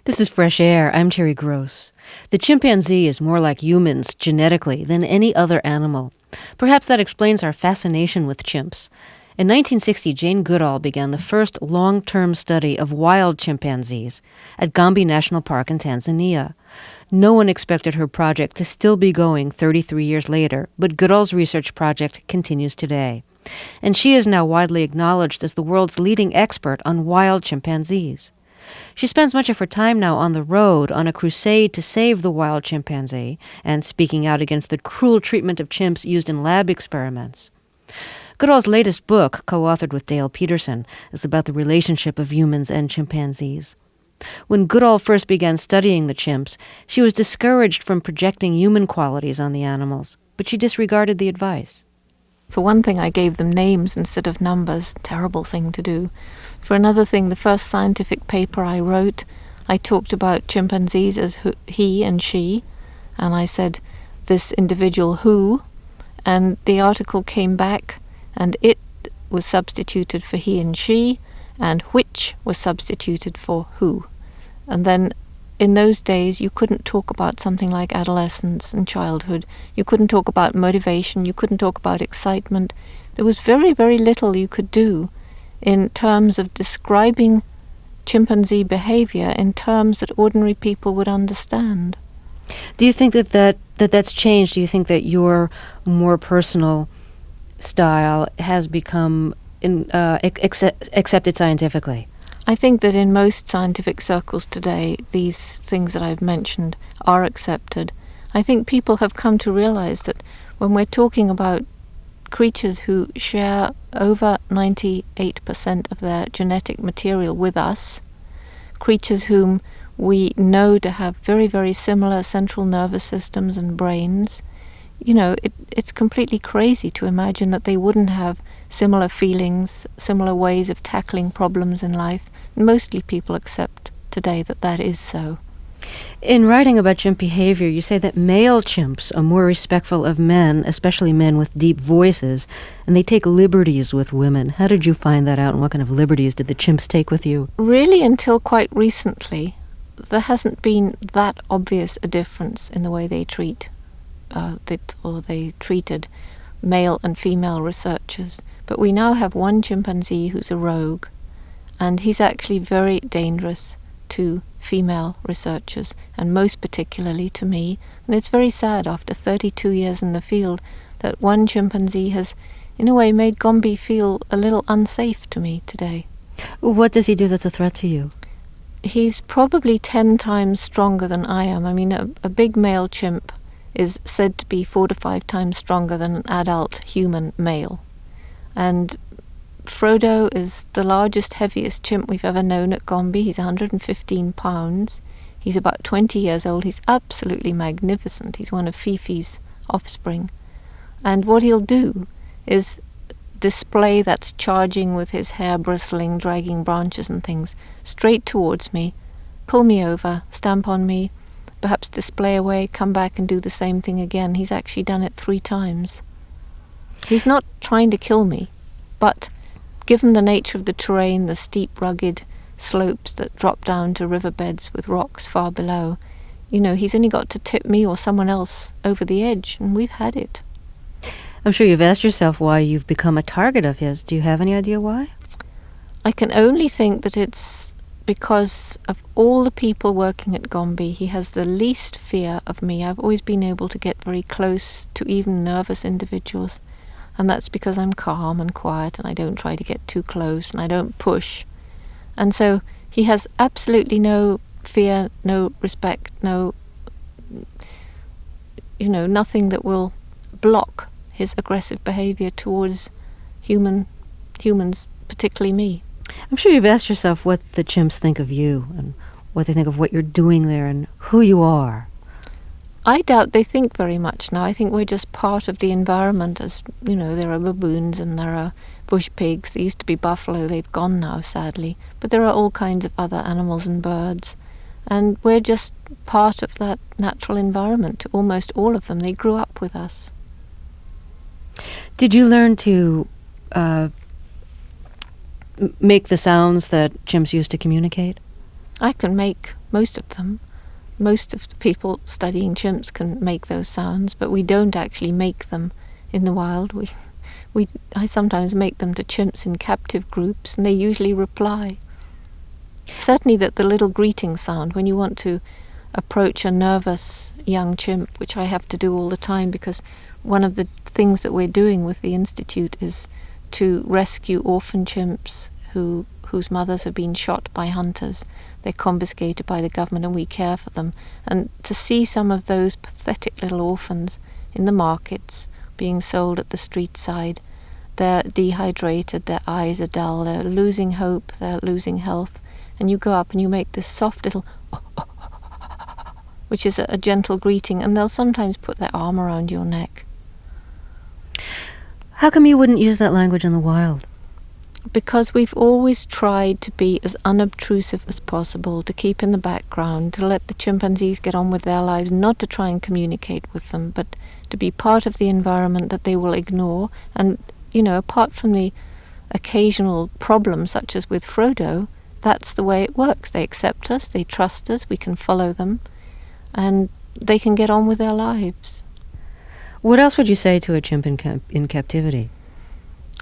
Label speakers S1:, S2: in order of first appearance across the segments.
S1: This is Fresh Air. I'm Terry Gross. The chimpanzee is more like humans genetically than any other animal. Perhaps that explains our fascination with chimps. In 1960, Jane Goodall began the first long-term study of wild chimpanzees at Gombe National Park in Tanzania. No one expected her project to still be going 33 years later, but Goodall's research project continues today. And she is now widely acknowledged as the world's leading expert on wild chimpanzees. She spends much of her time now on the road on a crusade to save the wild chimpanzee and speaking out against the cruel treatment of chimps used in lab experiments. Goodall's latest book, co-authored with Dale Peterson, is about the relationship of humans and chimpanzees. When Goodall first began studying the chimps, she was discouraged from projecting human qualities on the animals, but she disregarded the advice.
S2: For one thing, I gave them names instead of numbers. Terrible thing to do. For another thing, the first scientific paper I wrote, I talked about chimpanzees as he and she, and I said this individual who, and the article came back, and it was substituted for he and she, and which was substituted for who. And then in those days, you couldn't talk about something like adolescence and childhood. You couldn't talk about motivation. You couldn't talk about excitement. There was very, very little you could do in terms of describing chimpanzee behavior in terms that ordinary people would understand.
S1: Do you think that's changed? Do you think that your more personal style has become accepted scientifically?
S2: I think that in most scientific circles today, these things that I've mentioned are accepted. I think people have come to realize that when we're talking about creatures who share over 98% of their genetic material with us, creatures whom we know to have very, very similar central nervous systems and brains, it's completely crazy to imagine that they wouldn't have similar feelings, similar ways of tackling problems in life. Mostly people accept today that that is so.
S1: In writing about chimp behavior, you say that male chimps are more respectful of men, especially men with deep voices, and they take liberties with women. How did you find that out, and what kind of liberties did the chimps take with you?
S2: Really, until quite recently, there hasn't been that obvious a difference in the way they treat they treated male and female researchers. But we now have one chimpanzee who's a rogue, and he's actually very dangerous to female researchers, and most particularly to me. And it's very sad, after 32 years in the field, that one chimpanzee has, in a way, made Gombe feel a little unsafe to me today.
S1: What does he do that's a threat to you?
S2: He's probably 10 times stronger than I am. I mean, a big male chimp is said to be 4 to 5 times stronger than an adult human male. And Frodo is the largest, heaviest chimp we've ever known at Gombe. He's 115 pounds. He's about 20 years old. He's absolutely magnificent. He's one of Fifi's offspring. And what he'll do is display that's charging with his hair bristling, dragging branches and things, straight towards me, pull me over, stamp on me, perhaps display away, come back and do the same thing again. He's actually done it 3 times. He's not trying to kill me, but given the nature of the terrain, the steep, rugged slopes that drop down to riverbeds with rocks far below, he's only got to tip me or someone else over the edge, and we've had it.
S1: I'm sure you've asked yourself why you've become a target of his. Do you have any idea why?
S2: I can only think that it's because of all the people working at Gombe. He has the least fear of me. I've always been able to get very close to even nervous individuals. And that's because I'm calm and quiet, and I don't try to get too close, and I don't push. And so he has absolutely no fear, no respect, nothing that will block his aggressive behavior towards humans, particularly me.
S1: I'm sure you've asked yourself what the chimps think of you, and what they think of what you're doing there, and who you are.
S2: I doubt they think very much now. I think we're just part of the environment. As there are baboons and there are bush pigs. There used to be buffalo. They've gone now, sadly. But there are all kinds of other animals and birds. And we're just part of that natural environment to almost all of them. They grew up with us.
S1: Did you learn to make the sounds that chimps use to communicate?
S2: I can make most of them. Most of the people studying chimps can make those sounds, but we don't actually make them in the wild. I sometimes make them to chimps in captive groups, and they usually reply. Certainly that the little greeting sound, when you want to approach a nervous young chimp, which I have to do all the time, because one of the things that we're doing with the Institute is to rescue orphan chimps whose mothers have been shot by hunters. They're confiscated by the government, and we care for them. And to see some of those pathetic little orphans in the markets being sold at the street side, they're dehydrated, their eyes are dull, they're losing hope, they're losing health, and you go up and you make this soft little which is a gentle greeting, and they'll sometimes put their arm around your neck.
S1: How come you wouldn't use that language in the wild?
S2: Because we've always tried to be as unobtrusive as possible, to keep in the background, to let the chimpanzees get on with their lives, not to try and communicate with them, but to be part of the environment that they will ignore. And, apart from the occasional problem, such as with Frodo, that's the way it works. They accept us, they trust us, we can follow them, and they can get on with their lives.
S1: What else would you say to a chimp in captivity?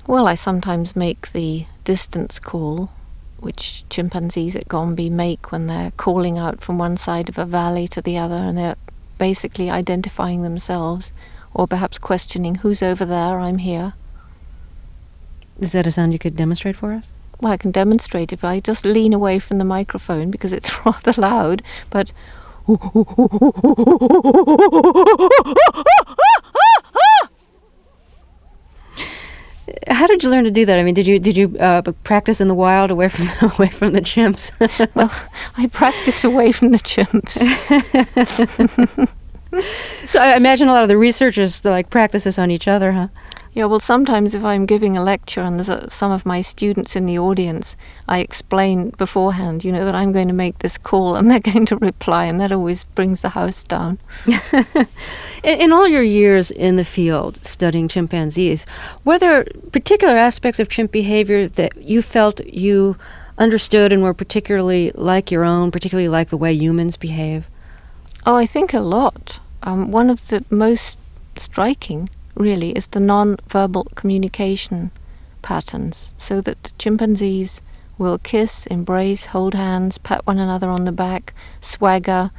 S2: Well, I sometimes make the distance call, which chimpanzees at Gombe make when they're calling out from one side of a valley to the other, and they're basically identifying themselves, or perhaps questioning, who's over there, I'm here.
S1: Is that a sound you could demonstrate for us?
S2: Well, I can demonstrate it, but I just lean away from the microphone because it's rather loud, but...
S1: How did you learn to do that? I mean, did you practice in the wild away from the chimps?
S2: Well, I practiced away from the chimps.
S1: So I imagine a lot of the researchers practice this on each other, huh?
S2: Yeah, well, sometimes if I'm giving a lecture and there's some of my students in the audience, I explain beforehand, that I'm going to make this call and they're going to reply, and that always brings the house down.
S1: In all your years in the field studying chimpanzees, were there particular aspects of chimp behavior that you felt you understood and were particularly like your own, particularly like the way humans behave?
S2: Oh, I think a lot. One of the most striking, really, is the non-verbal communication patterns, so that chimpanzees will kiss, embrace, hold hands, pat one another on the back, swagger,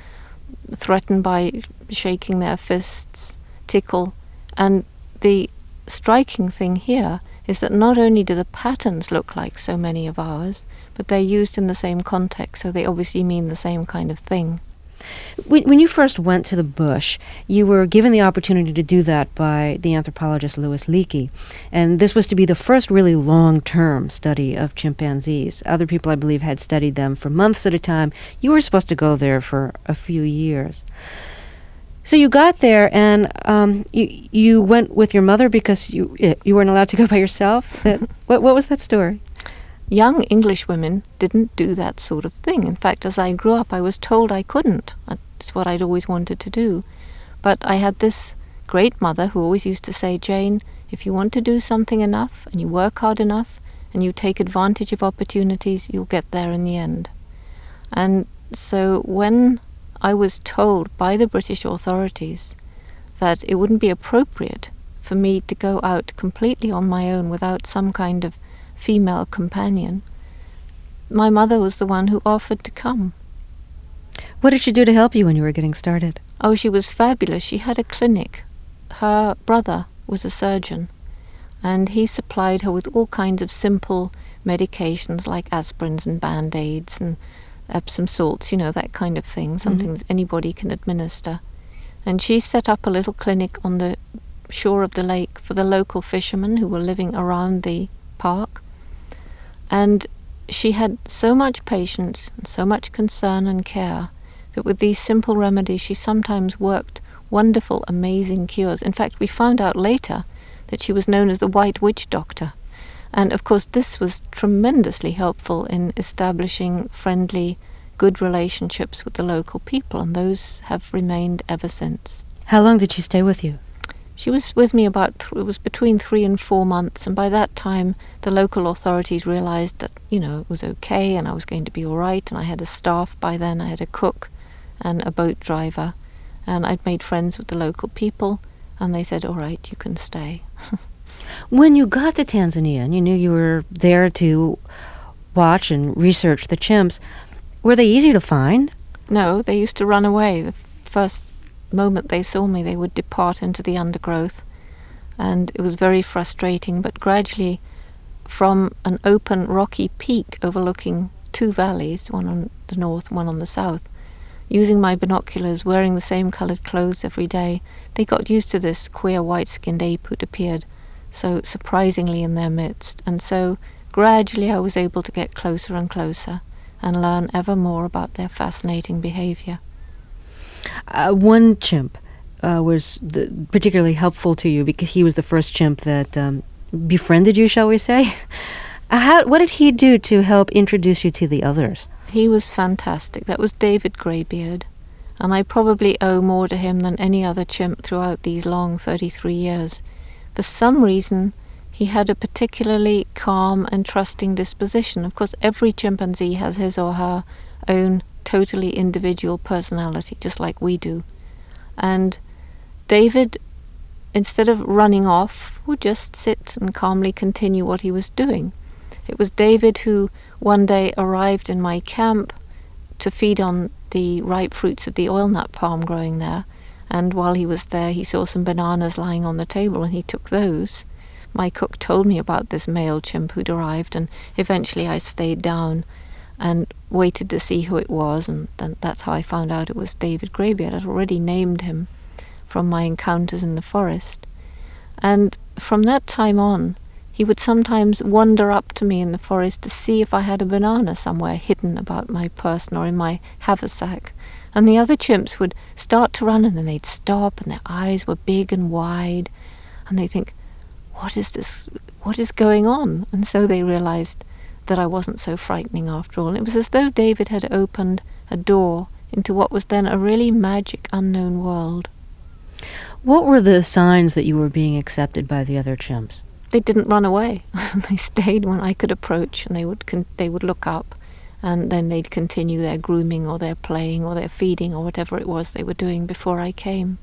S2: threaten by shaking their fists, tickle. And the striking thing here is that not only do the patterns look like so many of ours, but they're used in the same context, so they obviously mean the same kind of thing.
S1: When you first went to the bush, you were given the opportunity to do that by the anthropologist Louis Leakey, and this was to be the first really long-term study of chimpanzees. Other people, I believe, had studied them for months at a time. You were supposed to go there for a few years. So you got there, and you went with your mother because you weren't allowed to go by yourself? What was that story?
S2: Young English women didn't do that sort of thing. In fact, as I grew up, I was told I couldn't. That's what I'd always wanted to do. But I had this great mother who always used to say, Jane, if you want to do something enough, and you work hard enough, and you take advantage of opportunities, you'll get there in the end. And so when I was told by the British authorities that it wouldn't be appropriate for me to go out completely on my own without some kind of female companion, my mother was the one who offered to come.
S1: What did she do to help you when you were getting started?
S2: Oh, she was fabulous. She had a clinic. Her brother was a surgeon, and he supplied her with all kinds of simple medications like aspirins and Band-Aids and Epsom salts, that kind of thing, something that anybody can administer. And she set up a little clinic on the shore of the lake for the local fishermen who were living around the park. And she had so much patience and so much concern and care that with these simple remedies she sometimes worked wonderful, amazing cures. In fact, we found out later that she was known as the White Witch Doctor. And of course this was tremendously helpful in establishing friendly, good relationships with the local people, and those have remained ever since.
S1: How long did she stay with you?
S2: She was with me it was between 3 and 4 months, and by that time the local authorities realized that, it was okay and I was going to be all right, and I had a staff by then. I had a cook and a boat driver, and I'd made friends with the local people, and they said, all right, you can stay.
S1: When you got to Tanzania and you knew you were there to watch and research the chimps, were they easy to find?
S2: No, they used to run away. The first moment they saw me, they would depart into the undergrowth, and it was very frustrating. But gradually, from an open rocky peak overlooking two valleys, one on the north, one on the south, using my binoculars, wearing the same coloured clothes every day, they got used to this queer white-skinned ape who'd appeared so surprisingly in their midst. And so gradually I was able to get closer and closer and learn ever more about their fascinating behaviour.
S1: One chimp was particularly helpful to you because he was the first chimp that befriended you, shall we say? What did he do to help introduce you to the others?
S2: He was fantastic. That was David Greybeard, and I probably owe more to him than any other chimp throughout these long 33 years. For some reason, he had a particularly calm and trusting disposition. Of course, every chimpanzee has his or her own totally individual personality, just like we do. And David, instead of running off, would just sit and calmly continue what he was doing. It was David who one day arrived in my camp to feed on the ripe fruits of the oil nut palm growing there. And while he was there, he saw some bananas lying on the table, and he took those. My cook told me about this male chimp who'd arrived, and eventually I stayed down and waited to see who it was, and then that's how I found out it was David Greybeard. I'd already named him from my encounters in the forest. And from that time on, he would sometimes wander up to me in the forest to see if I had a banana somewhere hidden about my person or in my haversack. And the other chimps would start to run, and then they'd stop, and their eyes were big and wide, and they'd think, what is this? What is going on? And so they realized that I wasn't so frightening after all. And it was as though David had opened a door into what was then a really magic, unknown world.
S1: What were the signs that you were being accepted by the other chimps?
S2: They didn't run away. They stayed when I could approach, and they would look up, and then they'd continue their grooming or their playing or their feeding or whatever it was they were doing before I came.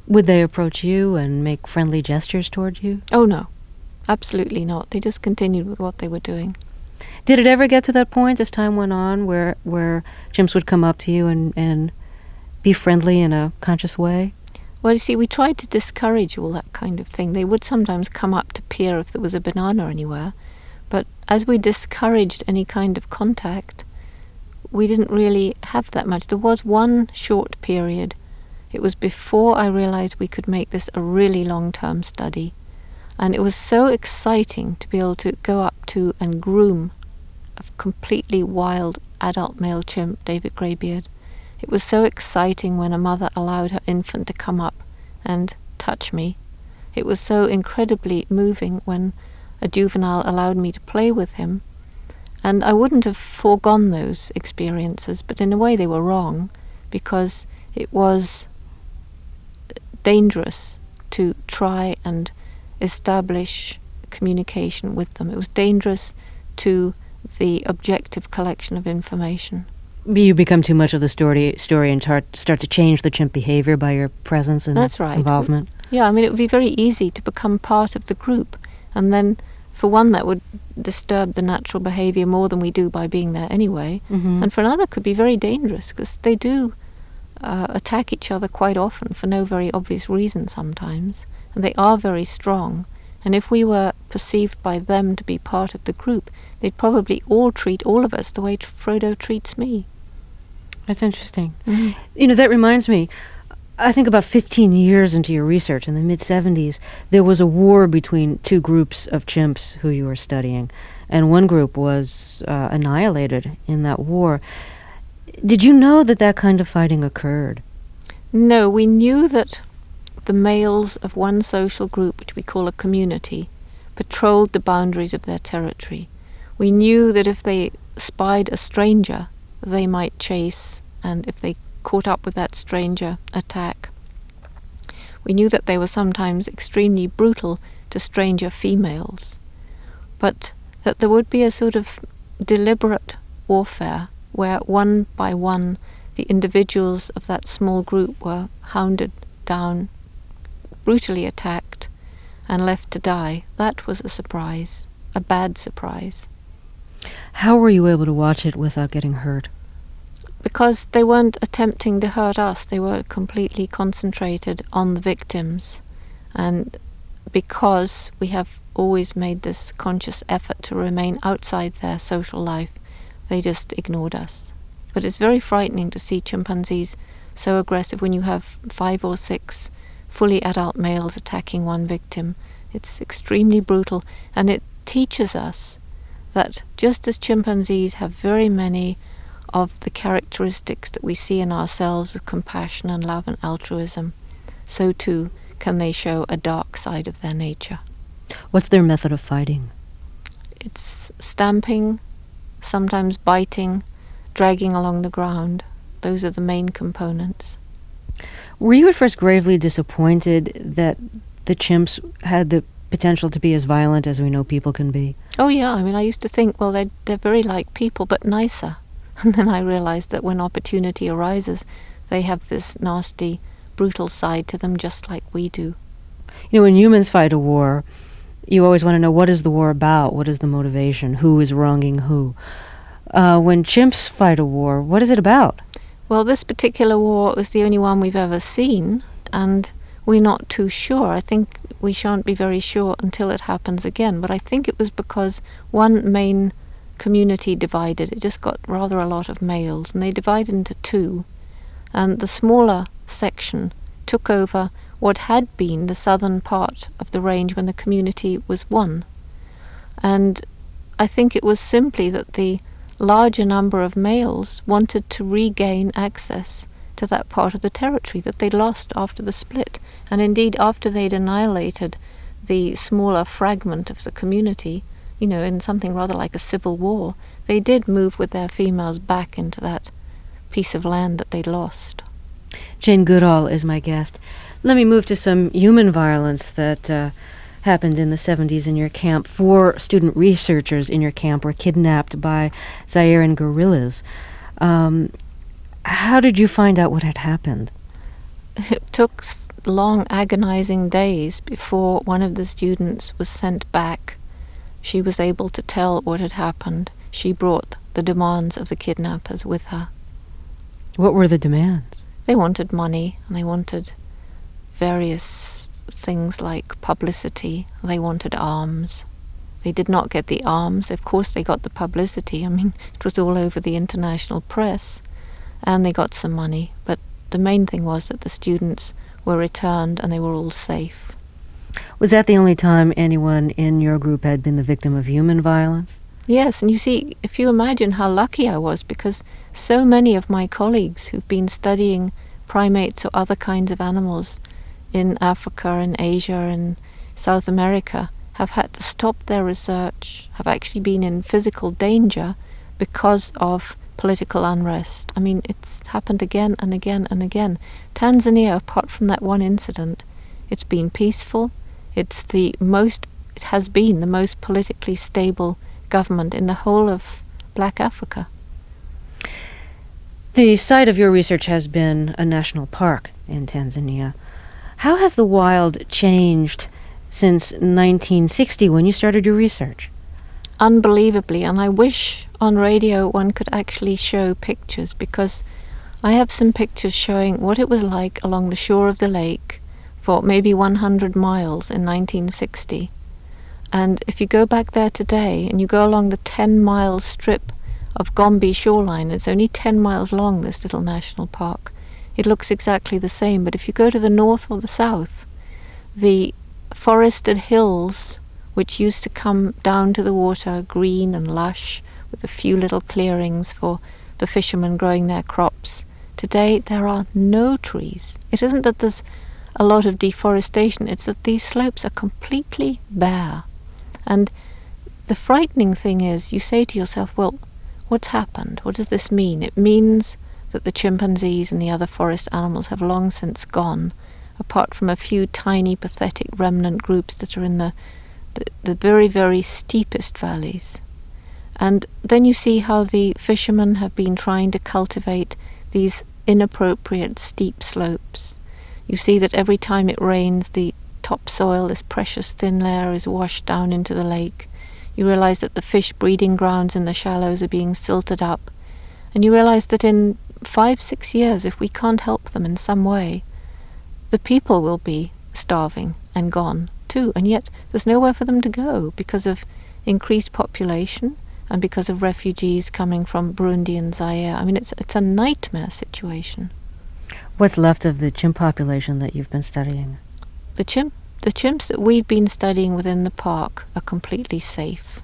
S1: Would they approach you and make friendly gestures toward you?
S2: Oh, no. Absolutely not. They just continued with what they were doing.
S1: Did it ever get to that point as time went on where chimps would come up to you and be friendly in a conscious way?
S2: Well, you see, we tried to discourage all that kind of thing. They would sometimes come up to peer if there was a banana anywhere, but as we discouraged any kind of contact, we didn't really have that much. There was one short period. It was before I realized we could make this a really long-term study, and it was so exciting to be able to go up to and groom a completely wild adult male chimp, David Greybeard. It was so exciting when a mother allowed her infant to come up and touch me. It was so incredibly moving when a juvenile allowed me to play with him. And I wouldn't have foregone those experiences, but in a way they were wrong, because it was dangerous to try and establish communication with them. It was dangerous to the objective collection of information.
S1: You become too much of the story and start to change the chimp behavior by your presence and
S2: That's right.
S1: involvement.
S2: Yeah, I mean, it would be very easy to become part of the group, and then for one that would disturb the natural behavior more than we do by being there anyway, and for another could be very dangerous, because they do attack each other quite often for no very obvious reason sometimes, and they are very strong. And if we were perceived by them to be part of the group, they'd probably all treat all of us the way Frodo treats me.
S1: That's interesting. Mm-hmm. That reminds me, I think about 15 years into your research, in the mid-'70s, there was a war between two groups of chimps who you were studying, and one group was annihilated in that war. Did you know that kind of fighting occurred?
S2: No, we knew that the males of one social group, which we call a community, patrolled the boundaries of their territory. We knew that if they spied a stranger, they might chase, and if they caught up with that stranger, attack. We knew that they were sometimes extremely brutal to stranger females, but that there would be a sort of deliberate warfare where one by one the individuals of that small group were hounded down, brutally attacked, and left to die. That was a surprise, a bad surprise.
S1: How were you able to watch it without getting hurt?
S2: Because they weren't attempting to hurt us, they were completely concentrated on the victims. And because we have always made this conscious effort to remain outside their social life, they just ignored us. But it's very frightening to see chimpanzees so aggressive when you have 5 or 6 fully adult males attacking one victim. It's extremely brutal, and it teaches us that just as chimpanzees have very many of the characteristics that we see in ourselves of compassion and love and altruism, so too can they show a dark side of their nature.
S1: What's their method of fighting?
S2: It's stamping, sometimes biting, dragging along the ground. Those are the main components.
S1: Were you at first gravely disappointed that the chimps had the potential to be as violent as we know people can be?
S2: Oh yeah, I mean, I used to think, well, they're very like people, but nicer. And then I realized that when opportunity arises, they have this nasty, brutal side to them, just like we do.
S1: You know, when humans fight a war, you always want to know, what is the war about? What is the motivation? Who is wronging who? When chimps fight a war, what is it about?
S2: Well, this particular war was the only one we've ever seen, and we're not too sure. I think we shan't be very sure until it happens again. But I think it was because one main community divided. It just got rather a lot of males, and they divided into 2. And the smaller section took over what had been the southern part of the range when the community was one. And I think it was simply that the larger number of males wanted to regain access to that part of the territory that they lost after the split. And indeed, after they'd annihilated the smaller fragment of the community, you know, in something rather like a civil war, they did move with their females back into that piece of land that they'd lost.
S1: Jane Goodall is my guest. Let me move to some human violence that happened in the 70s in your camp. 4 student researchers in your camp were kidnapped by Zairean guerrillas. How did you find out what had happened?
S2: It took long, agonizing days before one of the students was sent back. She was able to tell what had happened. She brought the demands of the kidnappers with her.
S1: What were the demands?
S2: They wanted money, and they wanted various things like publicity. They wanted arms. They did not get the arms. Of course they got the publicity. I mean, it was all over the international press. And they got some money. But the main thing was that the students were returned and they were all safe.
S1: Was that the only time anyone in your group had been the victim of human violence?
S2: Yes, and you see, if you imagine how lucky I was, because so many of my colleagues who've been studying primates or other kinds of animals in Africa and Asia and South America have had to stop their research, have actually been in physical danger because of political unrest. I mean, it's happened again and again and again. Tanzania, apart from that one incident, it's been peaceful. It has been the most politically stable government in the whole of Black Africa.
S1: The site of your research has been a national park in Tanzania. How has the wild changed since 1960 when you started your research?
S2: Unbelievably, and I wish on radio one could actually show pictures, because I have some pictures showing what it was like along the shore of the lake for maybe 100 miles in 1960. And if you go back there today and you go along the 10-mile strip of Gombe shoreline, it's only 10 miles long, this little national park, it looks exactly the same. But if you go to the north or the south, the forested hills, which used to come down to the water, green and lush, with a few little clearings for the fishermen growing their crops, today there are no trees. It isn't that there's a lot of deforestation, it's that these slopes are completely bare. And the frightening thing is, you say to yourself, well, what's happened? What does this mean? It means that the chimpanzees and the other forest animals have long since gone, apart from a few tiny, pathetic remnant groups that are in the very, very steepest valleys. And then you see how the fishermen have been trying to cultivate these inappropriate steep slopes. You see that every time it rains, the topsoil, this precious thin layer, is washed down into the lake. You realize that the fish breeding grounds in the shallows are being silted up. And you realize that in 5-6 years, if we can't help them in some way, the people will be starving and gone too. And yet there's nowhere for them to go because of increased population and because of refugees coming from Burundi and Zaire. I mean, it's a nightmare situation.
S1: What's left of the chimp population that you've been studying?
S2: The chimps that we've been studying within the park are completely safe.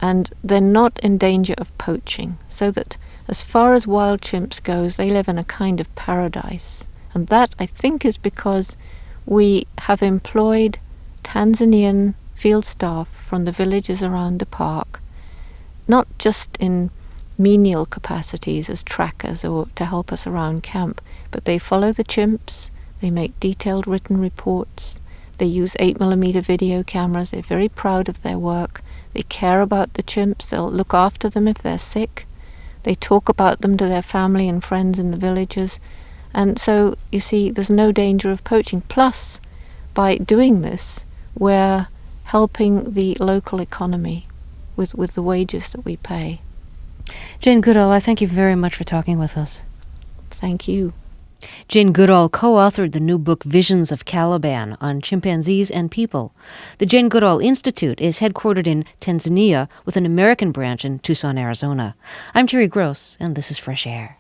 S2: And they're not in danger of poaching, so that as far as wild chimps goes, they live in a kind of paradise. And that, I think, is because we have employed Tanzanian field staff from the villages around the park, not just in menial capacities as trackers or to help us around camp, but they follow the chimps, they make detailed written reports, they use 8mm video cameras, they're very proud of their work, they care about the chimps, they'll look after them if they're sick, they talk about them to their family and friends in the villages. And so, you see, there's no danger of poaching. Plus, by doing this, we're helping the local economy with the wages that we pay.
S1: Jane Goodall, I thank you very much for talking with us.
S2: Thank you.
S1: Jane Goodall co-authored the new book Visions of Caliban on chimpanzees and people. The Jane Goodall Institute is headquartered in Tanzania with an American branch in Tucson, Arizona. I'm Terry Gross, and this is Fresh Air.